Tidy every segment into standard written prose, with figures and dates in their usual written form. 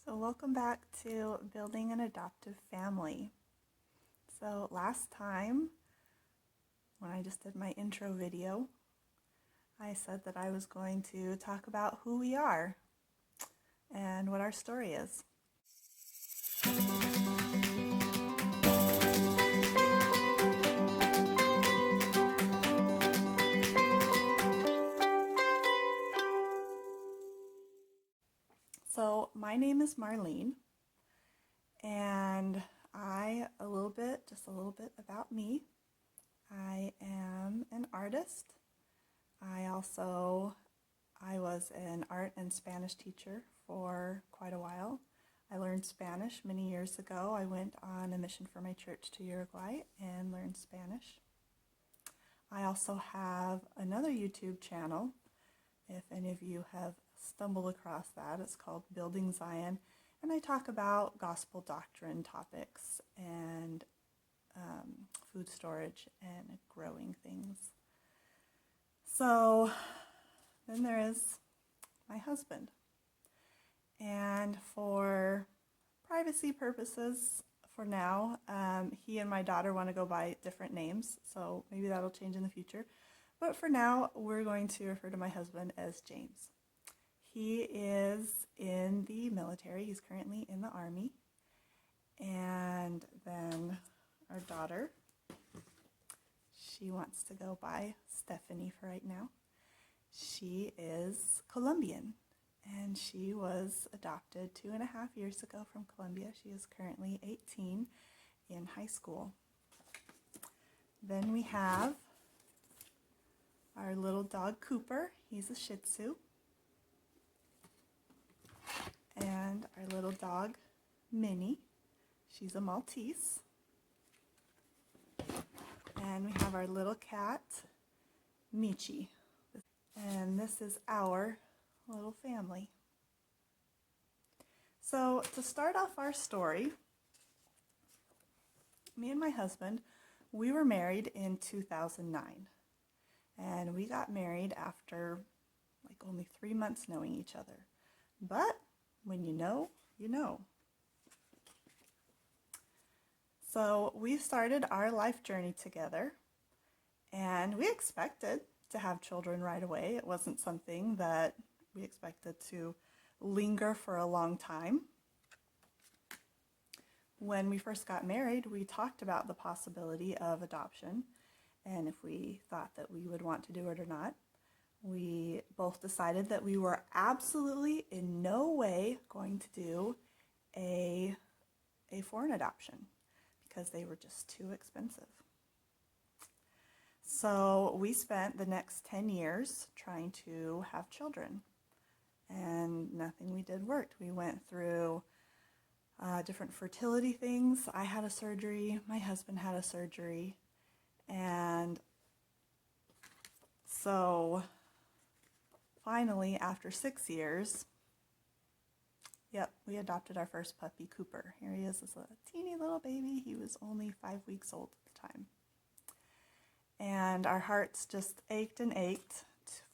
So welcome back to Building an Adoptive Family. So last time, when I just did my intro video, I said that I was going to talk about who we are and what our story is. So my name is Marlene, and just a little bit about me. I am an artist. I was an art and Spanish teacher for quite a while. I learned Spanish many years ago. I went on a mission for my church to Uruguay and learned Spanish. I also have another YouTube channel. If any of you have stumbled across that, it's called Building Zion, and I talk about gospel doctrine topics and food storage and growing things. So then there is my husband. And for privacy purposes, for now, he and my daughter want to go by different names, so maybe that'll change in the future. But for now, we're going to refer to my husband as James. He is in the military. He's currently in the Army. And then our daughter, she wants to go by Stephanie for right now. She is Colombian, and she was adopted 2.5 years ago from Colombia. She is currently 18 in high school. Then we have our little dog Cooper. He's a Shih Tzu. And our little dog Minnie. She's a Maltese. And we have our little cat Michi. And this is our little family. So to start off our story, me and my husband, we were married in 2009. And we got married after like only 3 months knowing each other. But when you know, you know. So we started our life journey together, and we expected to have children right away. It wasn't something that we expected to linger for a long time. When we first got married, we talked about the possibility of adoption and if we thought that we would want to do it or not. We both decided that we were absolutely in no way going to do a foreign adoption because they were just too expensive. So we spent the next 10 years trying to have children, and nothing we did worked. We went through different fertility things. I had a surgery, my husband had a surgery, and so finally, after 6 years, we adopted our first puppy, Cooper. Here he is, as a teeny little baby. He was only 5 weeks old at the time. And our hearts just ached and ached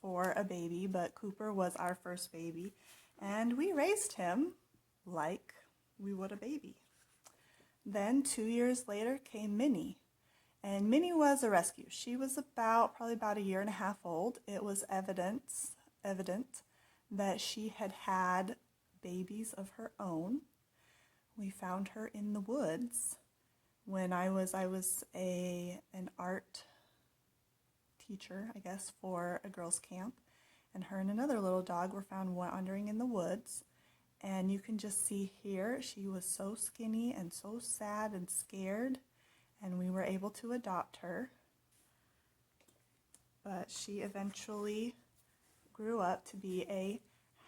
for a baby, but Cooper was our first baby, and we raised him like we would a baby. Then 2 years later came Minnie, and Minnie was a rescue. She was probably about 1.5 years old. It was evident that she had had babies of her own. We found her in the woods when I was an art teacher, I guess, for a girls' camp, and her and another little dog were found wandering in the woods. And you can just see here, she was so skinny and so sad and scared, and we were able to adopt her. But she eventually grew up to be a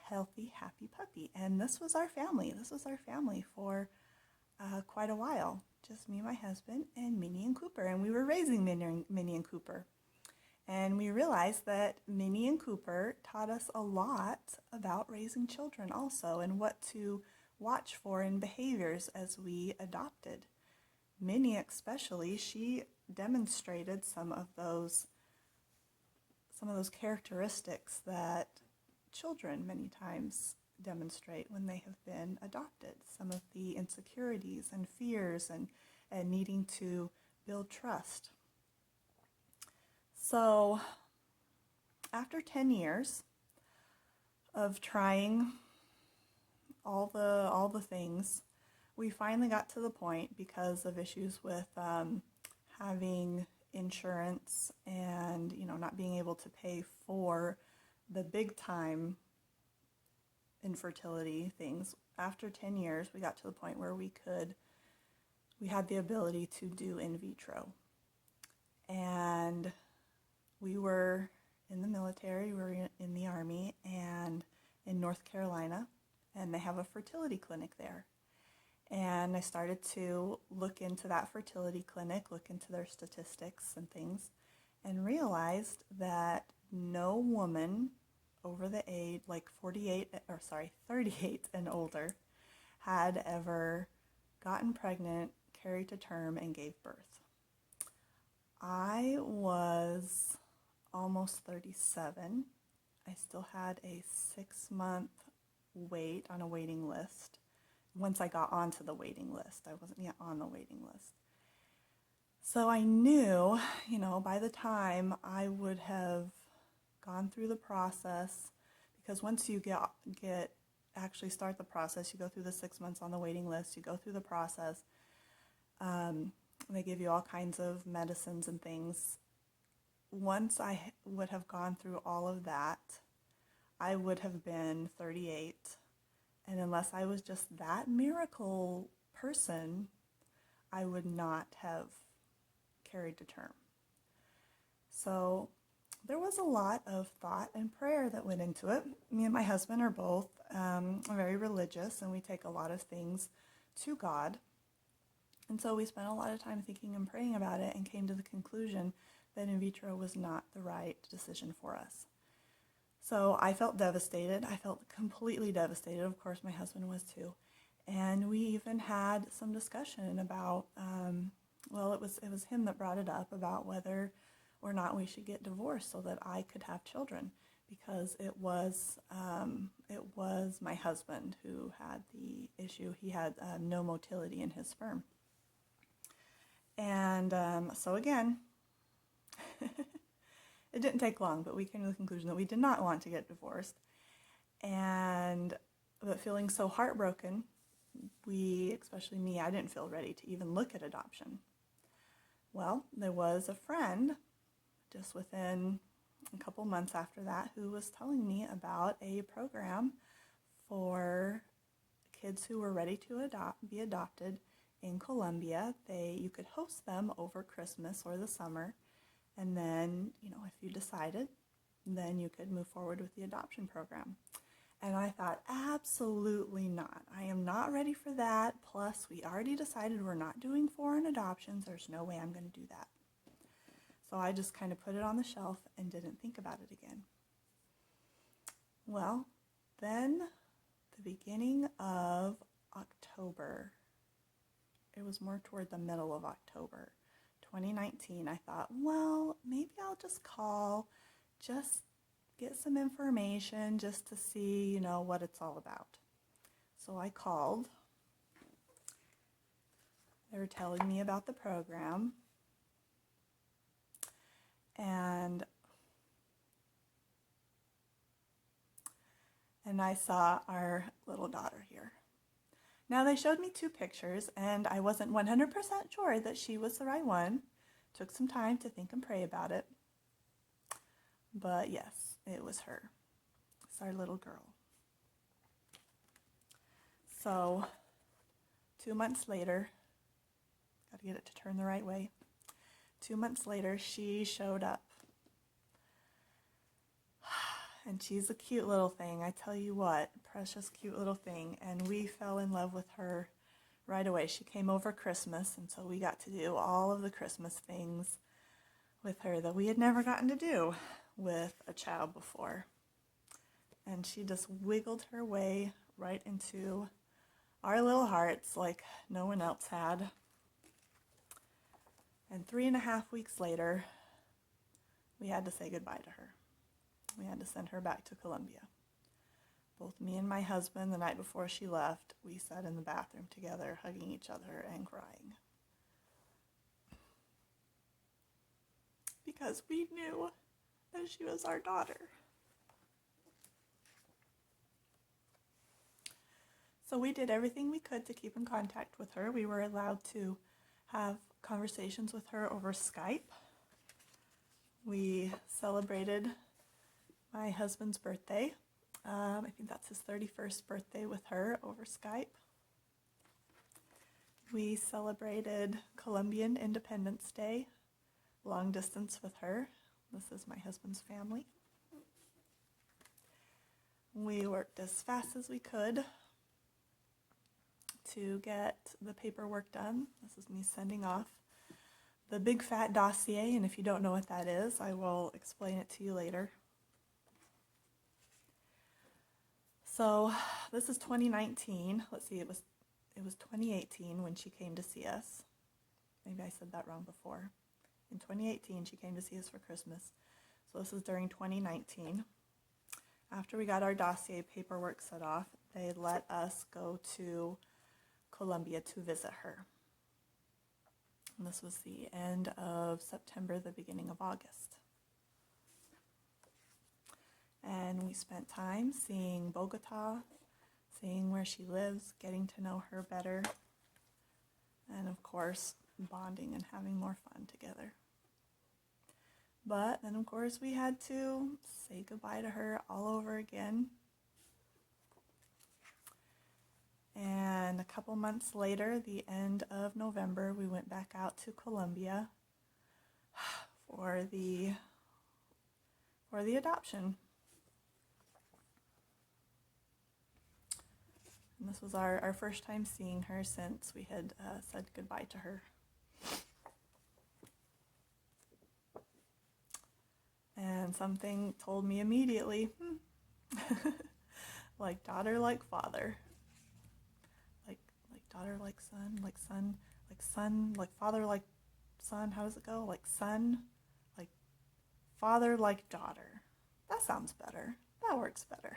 healthy, happy puppy. And this was our family. This was our family for quite a while. Just me and my husband and Minnie and Cooper. And we were raising Minnie and Cooper. And we realized that Minnie and Cooper taught us a lot about raising children also, and what to watch for in behaviors as we adopted. Minnie especially, she demonstrated some of those characteristics that children many times demonstrate when they have been adopted, some of the insecurities and fears and needing to build trust. So after 10 years of trying all the things, we finally got to the point, because of issues with having insurance and not being able to pay for the big time infertility things. After 10 years, we got to the point where we had the ability to do in vitro. And we were in the military, we were in the Army, and in North Carolina, and they have a fertility clinic there. And I started to look into that fertility clinic, look into their statistics and things, and realized that no woman over the age, 38 and older, had ever gotten pregnant, carried to term, and gave birth. I was almost 37. I still had a 6-month wait on a waiting list. Once I got onto the waiting list, I wasn't yet on the waiting list. So I knew, by the time I would have gone through the process, because once you actually start the process, you go through the 6 months on the waiting list, you go through the process, they give you all kinds of medicines and things. Once I would have gone through all of that, I would have been 38. And unless I was just that miracle person, I would not have carried to term. So there was a lot of thought and prayer that went into it. Me and my husband are both very religious, and we take a lot of things to God. And so we spent a lot of time thinking and praying about it, and came to the conclusion that in vitro was not the right decision for us. So I felt devastated. I felt completely devastated. Of course, my husband was too. And we even had some discussion about, it was him that brought it up, about whether or not we should get divorced so that I could have children, because it was my husband who had the issue. He had no motility in his sperm. And so again, it didn't take long, but we came to the conclusion that we did not want to get divorced. But feeling so heartbroken, especially me, I didn't feel ready to even look at adoption. Well, there was a friend just within a couple months after that who was telling me about a program for kids who were ready to be adopted in Colombia. You could host them over Christmas or the summer, and then, if you decided, then you could move forward with the adoption program. And I thought, absolutely not. I am not ready for that. Plus, we already decided we're not doing foreign adoptions. There's no way I'm going to do that. So I just kind of put it on the shelf and didn't think about it again. Well, then the beginning of October, it was more toward the middle of October 2019, I thought, well, maybe I'll just call, just get some information just to see, what it's all about. So I called. They were telling me about the program. And I saw our little daughter here. Now, they showed me 2 pictures, and I wasn't 100% sure that she was the right one. Took some time to think and pray about it. But yes, it was her. It's our little girl. So 2 months later, got to get it to turn the right way. 2 months later, she showed up. And she's a cute little thing. I tell you what, precious cute little thing. And we fell in love with her right away. She came over Christmas, and so we got to do all of the Christmas things with her that we had never gotten to do with a child before. And she just wiggled her way right into our little hearts like no one else had. And 3.5 weeks later, we had to say goodbye to her. We had to send her back to Colombia. both me and my husband, the night before she left, we sat in the bathroom together, hugging each other and crying. Because we knew that she was our daughter. So we did everything we could to keep in contact with her. We were allowed to have conversations with her over Skype. We celebrated my husband's birthday. I think that's his 31st birthday with her over Skype. We celebrated Colombian Independence Day, long distance with her. This is my husband's family. We worked as fast as we could to get the paperwork done. This is me sending off the big fat dossier, and if you don't know what that is, I will explain it to you later. So this is 2019. Let's see, it was 2018 when she came to see us. Maybe I said that wrong before. In 2018, she came to see us for Christmas. So this is during 2019. After we got our dossier paperwork set off, they let us go to Colombia to visit her. And this was the end of September, the beginning of August. And we spent time seeing Bogota, seeing where she lives, getting to know her better, and of course, bonding and having more fun together. But then, of course, we had to say goodbye to her all over again. And a couple months later, the end of November, we went back out to Colombia for the adoption. And this was our first time seeing her since we had said goodbye to her. And something told me immediately, like daughter, like father. Like daughter, like son, like son, like father, like son. How does it go? Like son, like father, like daughter. That sounds better. That works better.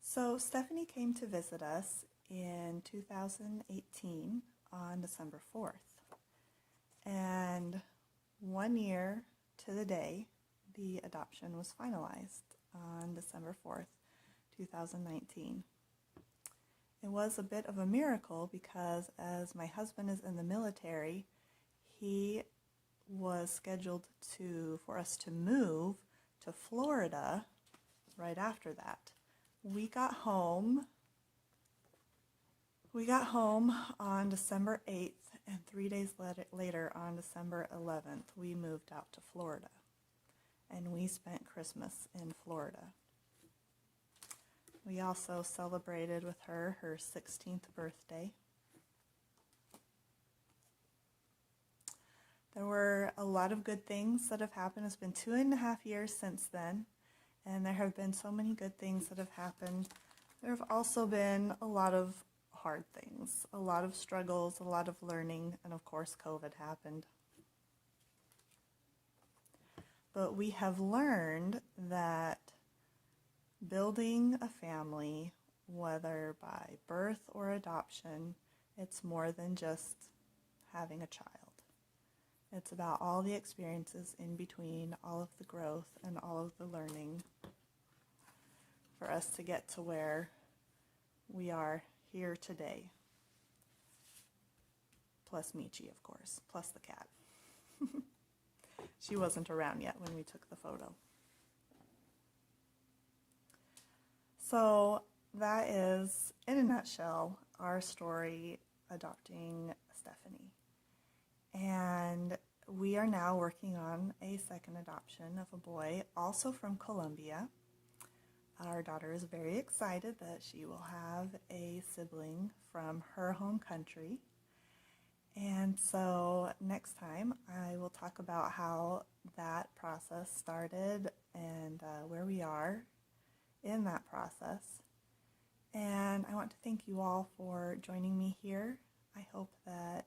So Stephanie came to visit us in 2018 on December 4th. And 1 year to the day, the adoption was finalized on December 4th, 2019. It was a bit of a miracle because as my husband is in the military, he was scheduled for us to move to Florida right after that. We got home on December 8th, and 3 days later, on December 11th, we moved out to Florida, and we spent Christmas in Florida. We also celebrated with her 16th birthday. There were a lot of good things that have happened. It's been 2.5 years since then, and there have been so many good things that have happened. There have also been a lot of hard things, a lot of struggles, a lot of learning, and of course COVID happened. But we have learned that building a family, whether by birth or adoption, it's more than just having a child. It's about all the experiences in between, all of the growth and all of the learning for us to get to where we are here today. Plus Michi, of course, plus the cat. She wasn't around yet when we took the photo. So that is, in a nutshell, our story adopting Stephanie. And we are now working on a second adoption of a boy, also from Colombia. Our daughter is very excited that she will have a sibling from her home country. And so next time I will talk about how that process started and where we are in that process. And I want to thank you all for joining me here. I hope that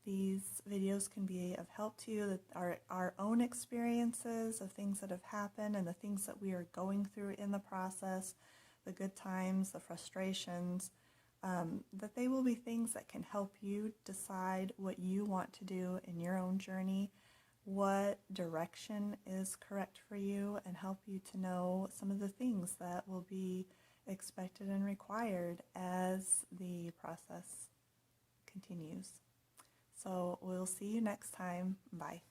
these videos can be of help to you, that our own experiences of things that have happened and the things that we are going through in the process, the good times, the frustrations, that they will be things that can help you decide what you want to do in your own journey, what direction is correct for you, and help you to know some of the things that will be expected and required as the process continues. So we'll see you next time. Bye.